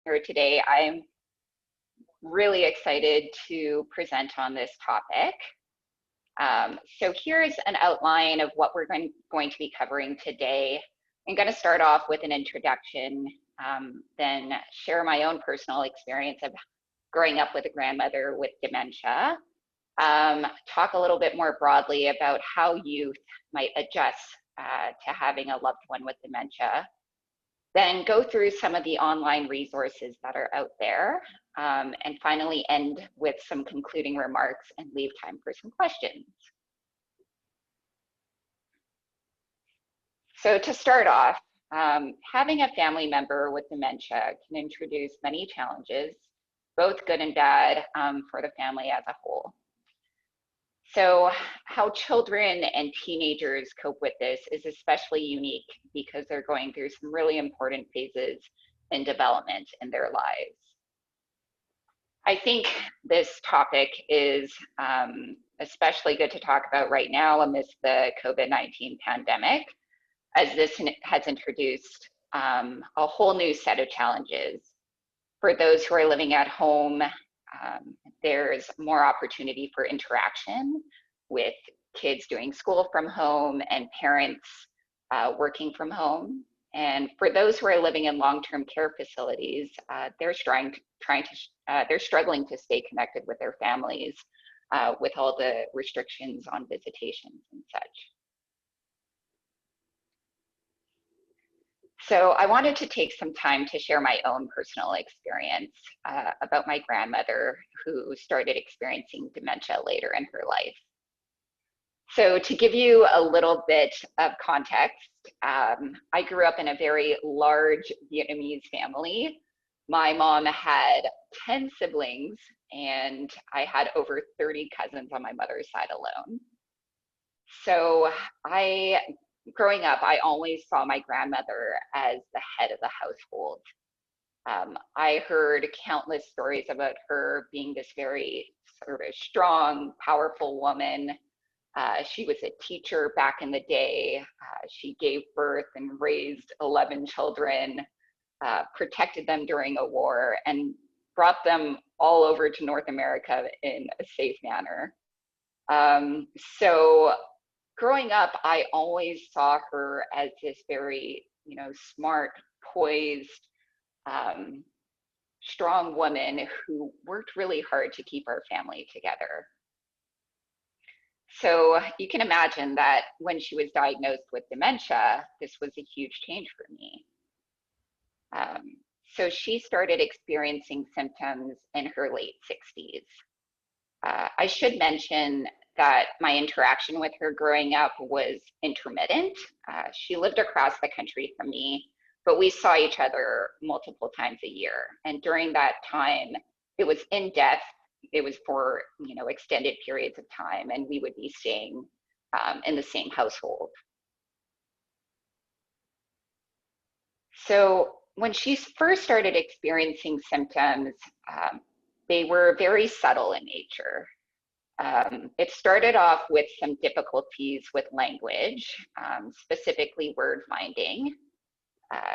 here today. I'm really excited to present on this topic. So here's an outline of what we're going to be covering today. I'm going to start off with an introduction, then share my own personal experience of growing up with a grandmother with dementia, talk a little bit more broadly about how youth might adjust to having a loved one with dementia, then go through some of the online resources that are out there, and finally end with some concluding remarks and leave time for some questions. So to start off, having a family member with dementia can introduce many challenges, both good and bad, for the family as a whole. So how children and teenagers cope with this is especially unique because they're going through some really important phases in development in their lives. I think this topic is especially good to talk about right now amidst the COVID-19 pandemic, as this has introduced a whole new set of challenges. For those who are living at home, there's more opportunity for interaction with kids doing school from home and parents working from home. And for those who are living in long-term care facilities, they're struggling to stay connected with their families with all the restrictions on visitations and such. So I wanted to take some time to share my own personal experience about my grandmother who started experiencing dementia later in her life. So to give you a little bit of context, I grew up in a very large Vietnamese family. My mom had 10 siblings and I had over 30 cousins on my mother's side alone. So growing up, I always saw my grandmother as the head of the household. I heard countless stories about her being this very sort of strong, powerful woman. She was a teacher back in the day. She gave birth and raised 11 children, protected them during a war, and brought them all over to North America in a safe manner. So growing up, I always saw her as this very, smart, poised, strong woman who worked really hard to keep our family together. So you can imagine that when she was diagnosed with dementia, this was a huge change for me. So she started experiencing symptoms in her late 60s. I should mention that my interaction with her growing up was intermittent. She lived across the country from me, but we saw each other multiple times a year. And during that time, it was in depth. It was for extended periods of time, and we would be staying in the same household. So when she first started experiencing symptoms, they were very subtle in nature. It started off with some difficulties with language, specifically word finding.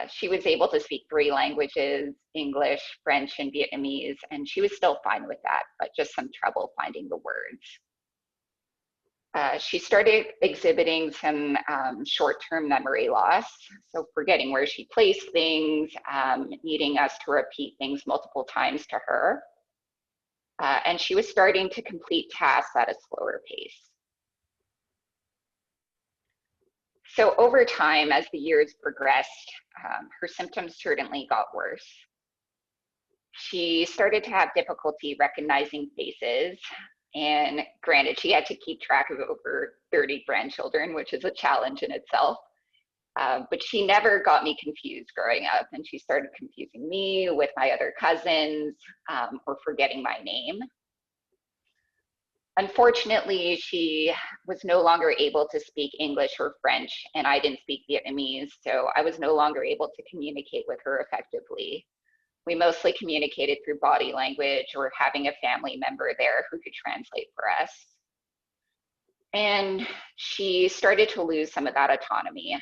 She was able to speak 3 languages, English, French, and Vietnamese, and she was still fine with that, but just some trouble finding the words. She started exhibiting some short-term memory loss, so forgetting where she placed things, needing us to repeat things multiple times to her. And she was starting to complete tasks at a slower pace. So over time, as the years progressed, her symptoms certainly got worse. She started to have difficulty recognizing faces, and granted, she had to keep track of over 30 grandchildren, which is a challenge in itself. But she never got me confused growing up, and she started confusing me with my other cousins or forgetting my name. Unfortunately, she was no longer able to speak English or French, and I didn't speak Vietnamese, so I was no longer able to communicate with her effectively. We mostly communicated through body language or having a family member there who could translate for us. And she started to lose some of that autonomy.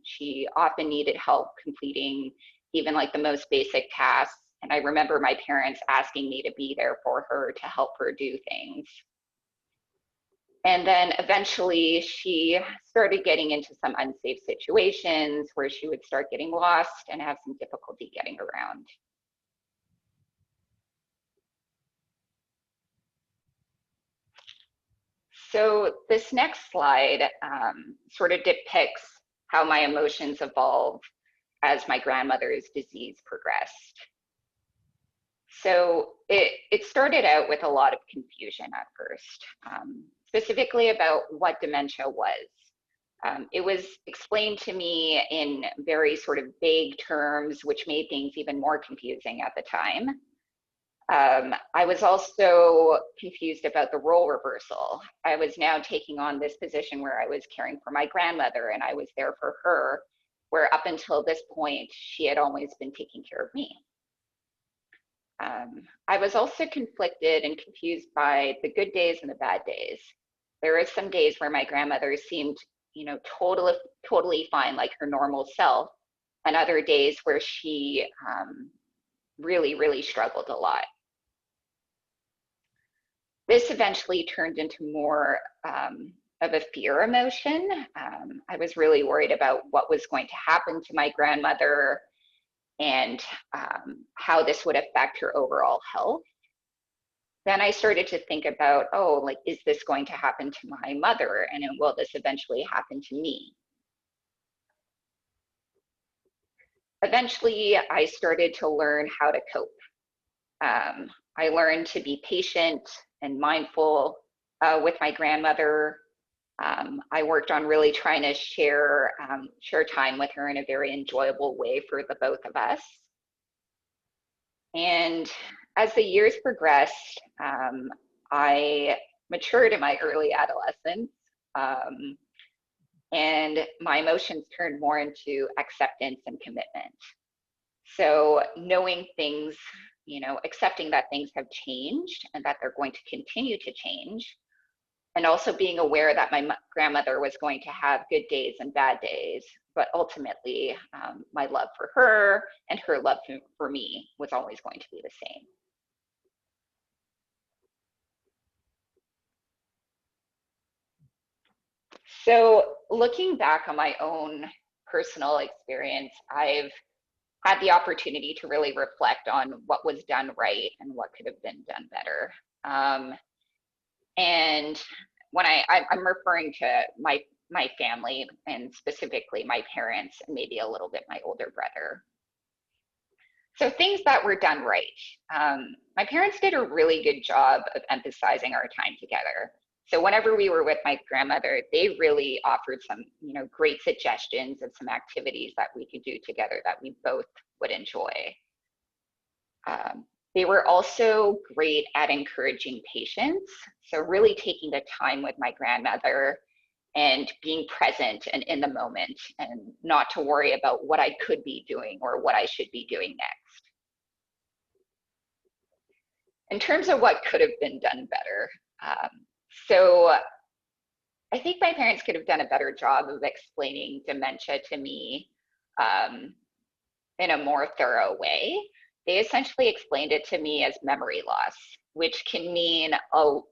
She often needed help completing even like the most basic tasks And I remember my parents asking me to be there for her to help her do things. And then eventually she started getting into some unsafe situations where she would start getting lost and have some difficulty getting around. So this next slide sort of depicts how my emotions evolved as my grandmother's disease progressed. So it started out with a lot of confusion at first, specifically about what dementia was. It was explained to me in very sort of vague terms, which made things even more confusing at the time. I was also confused about the role reversal. I was now taking on this position where I was caring for my grandmother and I was there for her, where up until this point, she had always been taking care of me. I was also conflicted and confused by the good days and the bad days. There were some days where my grandmother seemed, totally fine, like her normal self, and other days where she really struggled a lot. This eventually turned into more of a fear emotion. I was really worried about what was going to happen to my grandmother and how this would affect her overall health. Then I started to think about, is this going to happen to my mother? And will this eventually happen to me? Eventually, I started to learn how to cope. I learned to be patient and mindful with my grandmother. I worked on really trying to share time with her in a very enjoyable way for the both of us. And as the years progressed, I matured in my early adolescence, and my emotions turned more into acceptance and commitment. So knowing things, accepting that things have changed and that they're going to continue to change, and also being aware that my grandmother was going to have good days and bad days, but ultimately my love for her and her love for me was always going to be the same. So looking back on my own personal experience, I've had the opportunity to really reflect on what was done right and what could have been done better. And when I'm referring to my family and specifically my parents and maybe a little bit my older brother. So things that were done right. My parents did a really good job of emphasizing our time together. So whenever we were with my grandmother, they really offered some, great suggestions of some activities that we could do together that we both would enjoy. They were also great at encouraging patience. So really taking the time with my grandmother and being present and in the moment and not to worry about what I could be doing or what I should be doing next. In terms of what could have been done better, so I think my parents could have done a better job of explaining dementia to me in a more thorough way. They essentially explained it to me as memory loss, which can mean,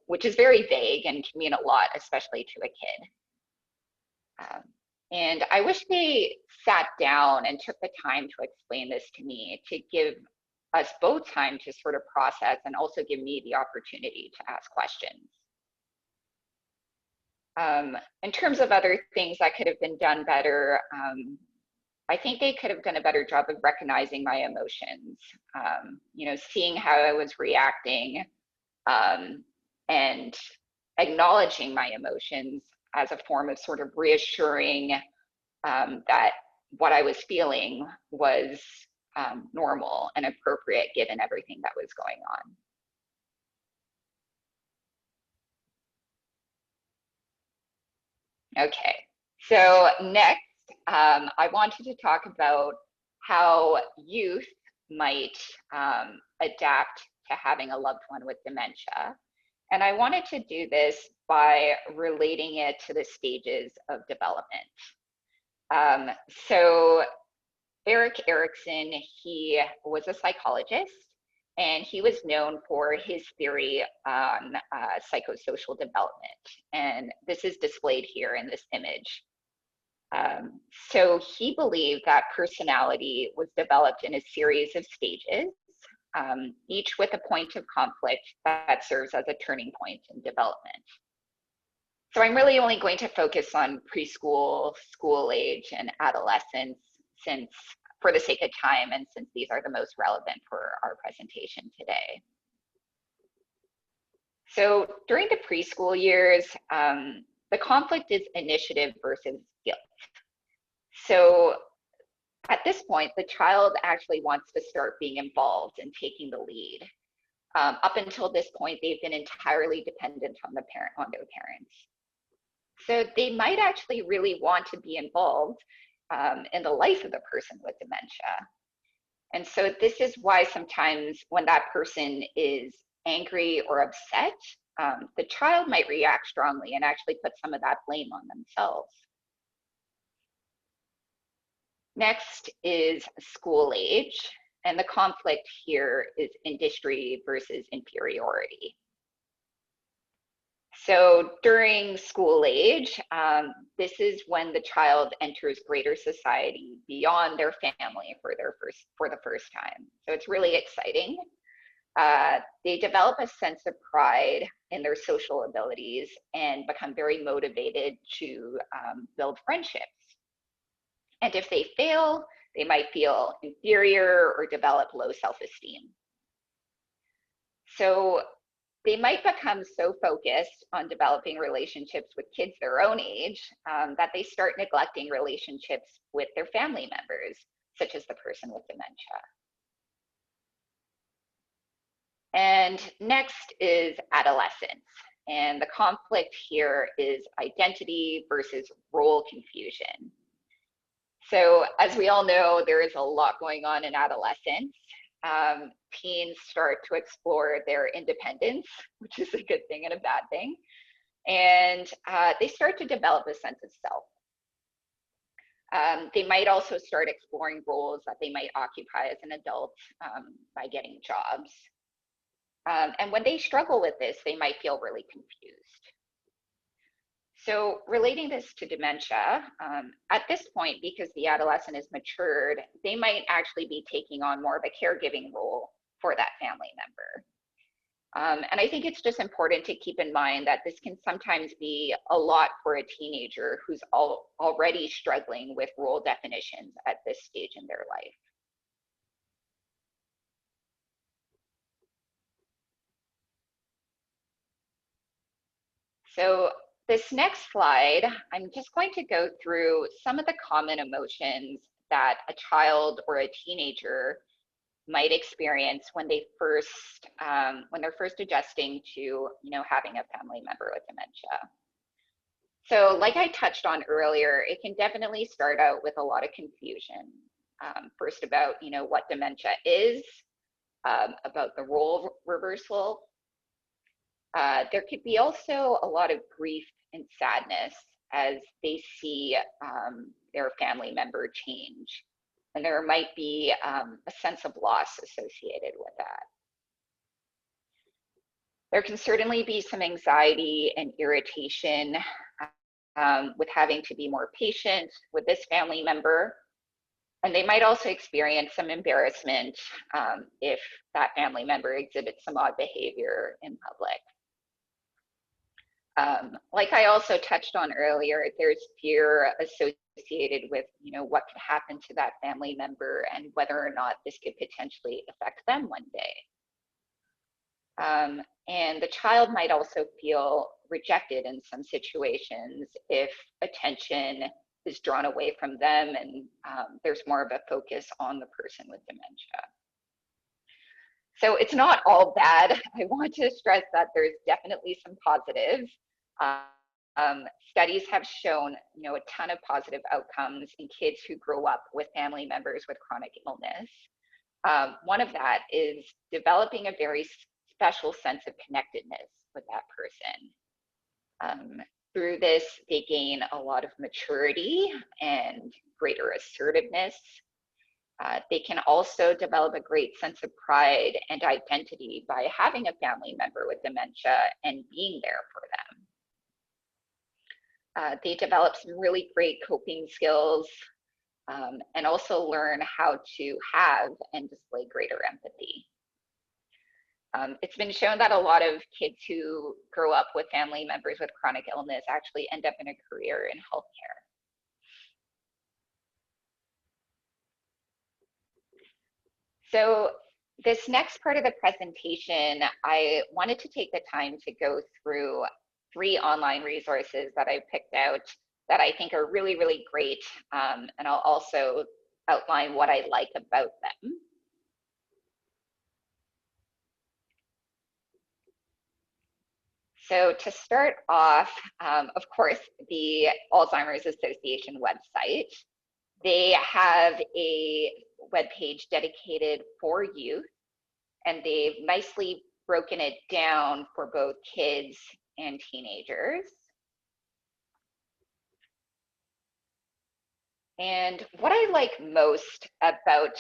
which is very vague and can mean a lot, especially to a kid. And I wish they sat down and took the time to explain this to me, to give us both time to sort of process and also give me the opportunity to ask questions. In terms of other things that could have been done better, I think they could have done a better job of recognizing my emotions, seeing how I was reacting and acknowledging my emotions as a form of sort of reassuring that what I was feeling was normal and appropriate given everything that was going on. Okay, so next, I wanted to talk about how youth might adapt to having a loved one with dementia. And I wanted to do this by relating it to the stages of development. So Erik Erikson, he was a psychologist, and he was known for his theory on psychosocial development. And this is displayed here in this image. So he believed that personality was developed in a series of stages, each with a point of conflict that serves as a turning point in development. So I'm really only going to focus on preschool, school age, and adolescence, since for the sake of time and since these are the most relevant for our presentation today. So during the preschool years, the conflict is initiative versus guilt. So at this point, the child actually wants to start being involved and taking the lead. Up until this point, they've been entirely dependent on their parents. So they might actually really want to be involved in the life of the person with dementia. And so this is why sometimes when that person is angry or upset, the child might react strongly and actually put some of that blame on themselves. Next is school age, and the conflict here is industry versus inferiority. So during school age, this is when the child enters greater society beyond their family for the first time. So it's really exciting. They develop a sense of pride in their social abilities and become very motivated to build friendships. And if they fail, they might feel inferior or develop low self-esteem. So they might become so focused on developing relationships with kids their own age that they start neglecting relationships with their family members, such as the person with dementia. And next is adolescence. And the conflict here is identity versus role confusion. So as we all know, there is a lot going on in adolescence. Teens start to explore their independence, which is a good thing and a bad thing. And they start to develop a sense of self. They might also start exploring roles that they might occupy as an adult by getting jobs. And when they struggle with this, they might feel really confused. So relating this to dementia, at this point, because the adolescent is matured, they might actually be taking on more of a caregiving role for that family member. And I think it's just important to keep in mind that this can sometimes be a lot for a teenager who's already struggling with role definitions at this stage in their life. So this next slide, I'm just going to go through some of the common emotions that a child or a teenager might experience when they're first adjusting to having a family member with dementia. So like I touched on earlier, it can definitely start out with a lot of confusion. First about what dementia is, about the role reversal. There could be also a lot of grief and sadness as they see their family member change. And there might be a sense of loss associated with that. There can certainly be some anxiety and irritation with having to be more patient with this family member. And they might also experience some embarrassment if that family member exhibits some odd behavior in public. Like I also touched on earlier, there's fear associated with what could happen to that family member and whether or not this could potentially affect them one day. And the child might also feel rejected in some situations if attention is drawn away from them and there's more of a focus on the person with dementia. So it's not all bad. I want to stress that there's definitely some positives. Studies have shown a ton of positive outcomes in kids who grow up with family members with chronic illness. One of that is developing a very special sense of connectedness with that person. Through this, they gain a lot of maturity and greater assertiveness. They can also develop a great sense of pride and identity by having a family member with dementia and being there for them. They develop some really great coping skills and also learn how to have and display greater empathy. It's been shown that a lot of kids who grow up with family members with chronic illness actually end up in a career in healthcare. So this next part of the presentation, I wanted to take the time to go through 3 online resources that I picked out that I think are really, really great. And I'll also outline what I like about them. So to start off, of course, the Alzheimer's Association website. They have a webpage dedicated for youth, and they've nicely broken it down for both kids and teenagers. And what I like most about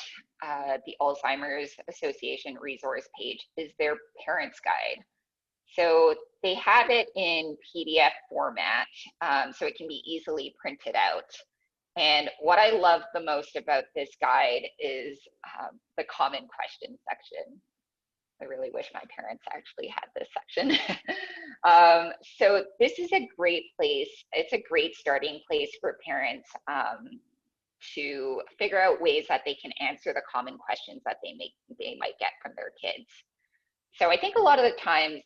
the Alzheimer's Association resource page is their parents guide. So they have it in PDF format, so it can be easily printed out. And what I love the most about this guide is the common question section. I really wish my parents actually had this section. So this is a great place. It's a great starting place for parents to figure out ways that they can answer the common questions that they might get from their kids. So I think a lot of the times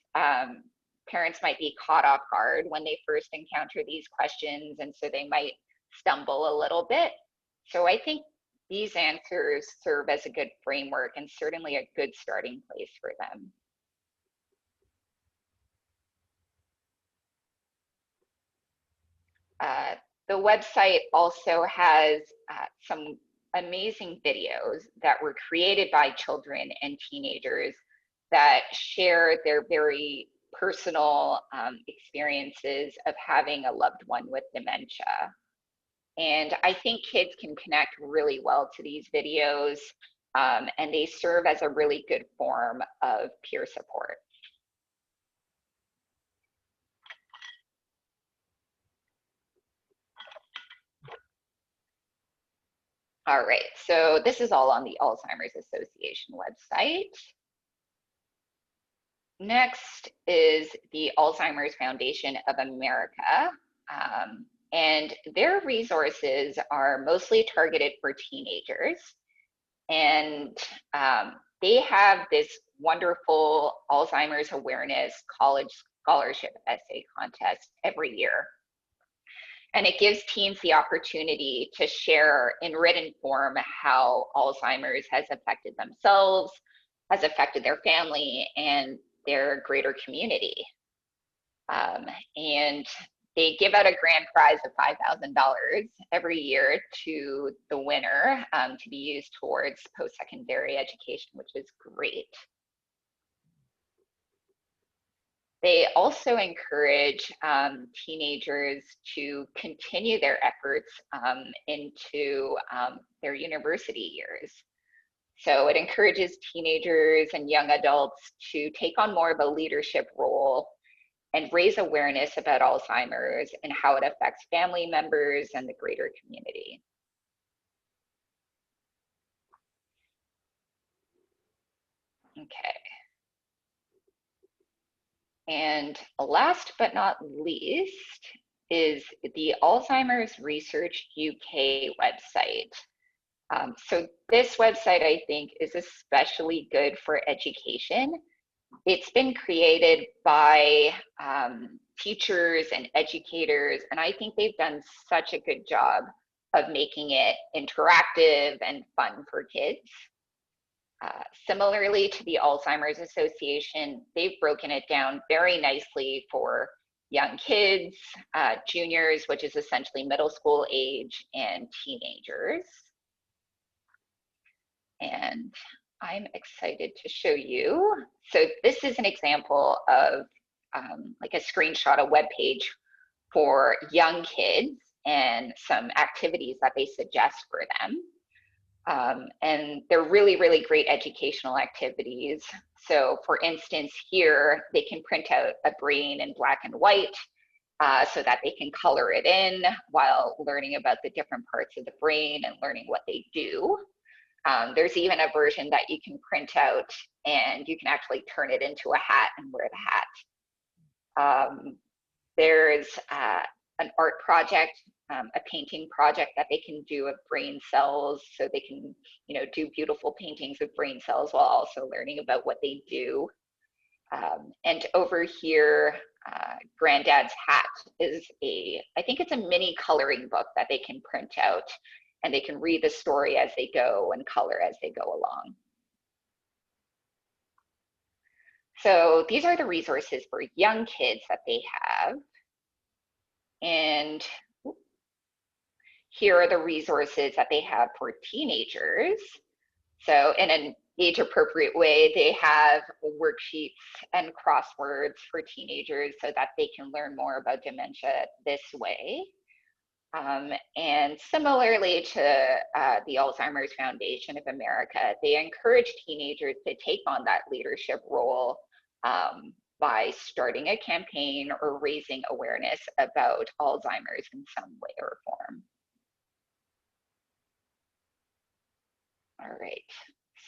parents might be caught off guard when they first encounter these questions, and so they might stumble a little bit. So I think these answers serve as a good framework and certainly a good starting place for them. The website also has some amazing videos that were created by children and teenagers that share their very personal experiences of having a loved one with dementia. And I think kids can connect really well to these videos, and they serve as a really good form of peer support. All right, so this is all on the Alzheimer's Association website. Next is the Alzheimer's Foundation of America. And their resources are mostly targeted for teenagers. And they have this wonderful Alzheimer's Awareness College Scholarship Essay Contest every year. And it gives teens the opportunity to share in written form how Alzheimer's has affected themselves, has affected their family, and their greater community. And they give out a grand prize of $5,000 every year to the winner to be used towards post-secondary education, which is great. They also encourage teenagers to continue their efforts into their university years. So it encourages teenagers and young adults to take on more of a leadership role and raise awareness about Alzheimer's and how it affects family members and the greater community. Okay. And last but not least is the Alzheimer's Research UK website. So this website, I think, is especially good for education. It's been created by teachers and educators, and I think they've done such a good job of making it interactive and fun for kids. Similarly to the Alzheimer's Association, they've broken it down very nicely for young kids, juniors, which is essentially middle school age, and teenagers. And I'm excited to show you. So this is an example of like a screenshot, a web page for young kids and some activities that they suggest for them. And they're really, really great educational activities. So for instance, here, they can print out a brain in black and white so that they can color it in while learning about the different parts of the brain and learning what they do. There's even a version that you can print out and you can actually turn it into a hat and wear the hat. There's an art project, a painting project that they can do of brain cells, so they can, do beautiful paintings of brain cells while also learning about what they do. And over here, Granddad's Hat is I think it's a mini coloring book that they can print out, and they can read the story as they go and color as they go along. So these are the resources for young kids that they have. And here are the resources that they have for teenagers. So in an age-appropriate way, they have worksheets and crosswords for teenagers so that they can learn more about dementia this way. And similarly to the Alzheimer's Foundation of America, they encourage teenagers to take on that leadership role by starting a campaign or raising awareness about Alzheimer's in some way or form. All right,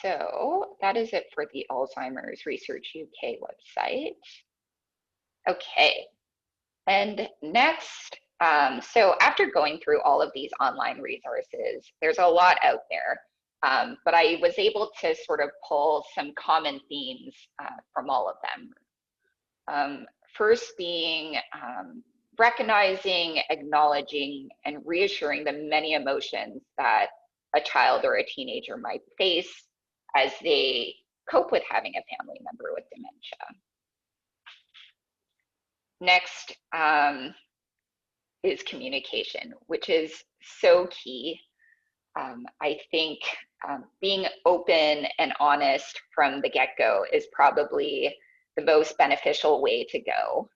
so that is it for the Alzheimer's Research UK website. Okay, and next, so after going through all of these online resources, there's a lot out there, but I was able to sort of pull some common themes from all of them. First being recognizing, acknowledging, and reassuring the many emotions that a child or a teenager might face as they cope with having a family member with dementia. Next is communication, which is so key. I think being open and honest from the get-go is probably the most beneficial way to go.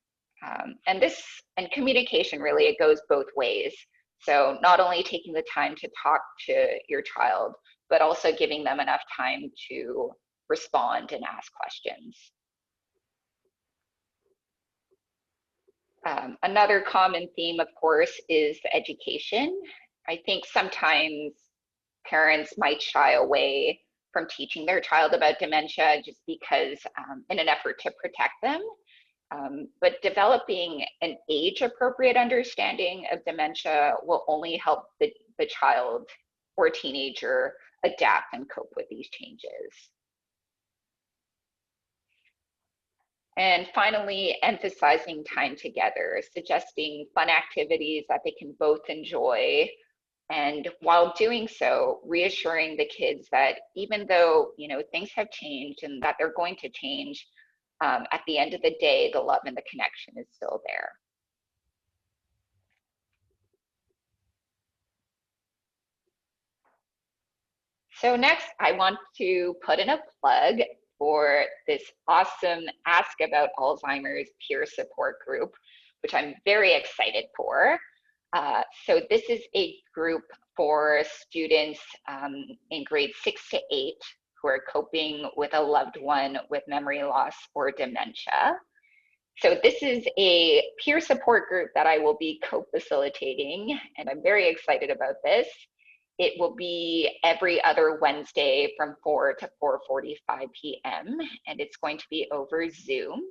And communication really, it goes both ways. So not only taking the time to talk to your child, but also giving them enough time to respond and ask questions. Another common theme, of course, is the education. I think sometimes parents might shy away from teaching their child about dementia just because in an effort to protect them. But developing an age-appropriate understanding of dementia will only help the child or teenager adapt and cope with these changes. And finally, emphasizing time together, suggesting fun activities that they can both enjoy. And while doing so, reassuring the kids that even though, things have changed and that they're going to change, at the end of the day, the love and the connection is still there. So next, I want to put in a plug for this awesome Ask About Alzheimer's peer support group, which I'm very excited for. So this is a group for students in grades 6 to 8 who are coping with a loved one with memory loss or dementia. So this is a peer support group that I will be co-facilitating, and I'm very excited about this. It will be every other Wednesday from 4 to 4:45 p.m. and it's going to be over Zoom.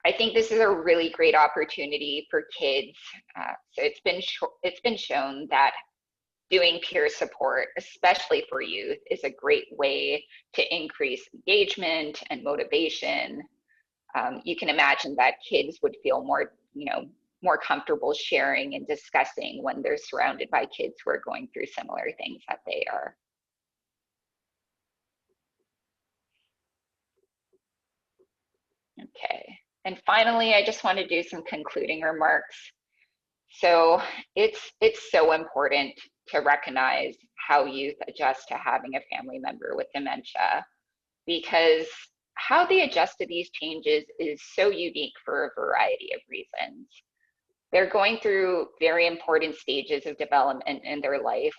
I think this is a really great opportunity for kids. So it's been shown that doing peer support, especially for youth, is a great way to increase engagement and motivation. You can imagine that kids would feel more, more comfortable sharing and discussing when they're surrounded by kids who are going through similar things that they are. Okay, and finally, I just want to do some concluding remarks. So it's so important to recognize how youth adjust to having a family member with dementia, because how they adjust to these changes is so unique for a variety of reasons. They're going through very important stages of development in their life.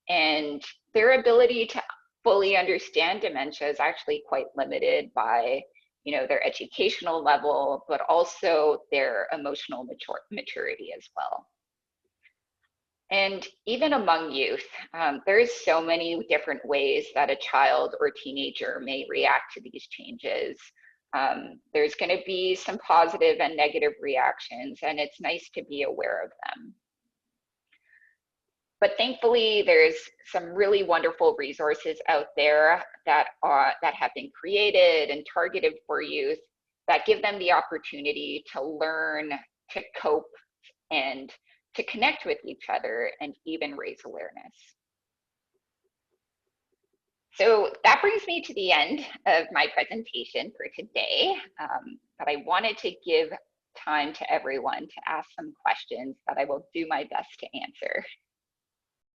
And their ability to fully understand dementia is actually quite limited by, their educational level, but also their emotional maturity as well. And even among youth, there's so many different ways that a child or teenager may react to these changes. There's going to be some positive and negative reactions, and it's nice to be aware of them. But thankfully, there's some really wonderful resources out there that have been created and targeted for youth that give them the opportunity to learn, to cope, and to connect with each other and even raise awareness. So that brings me to the end of my presentation for today, but I wanted to give time to everyone to ask some questions that I will do my best to answer.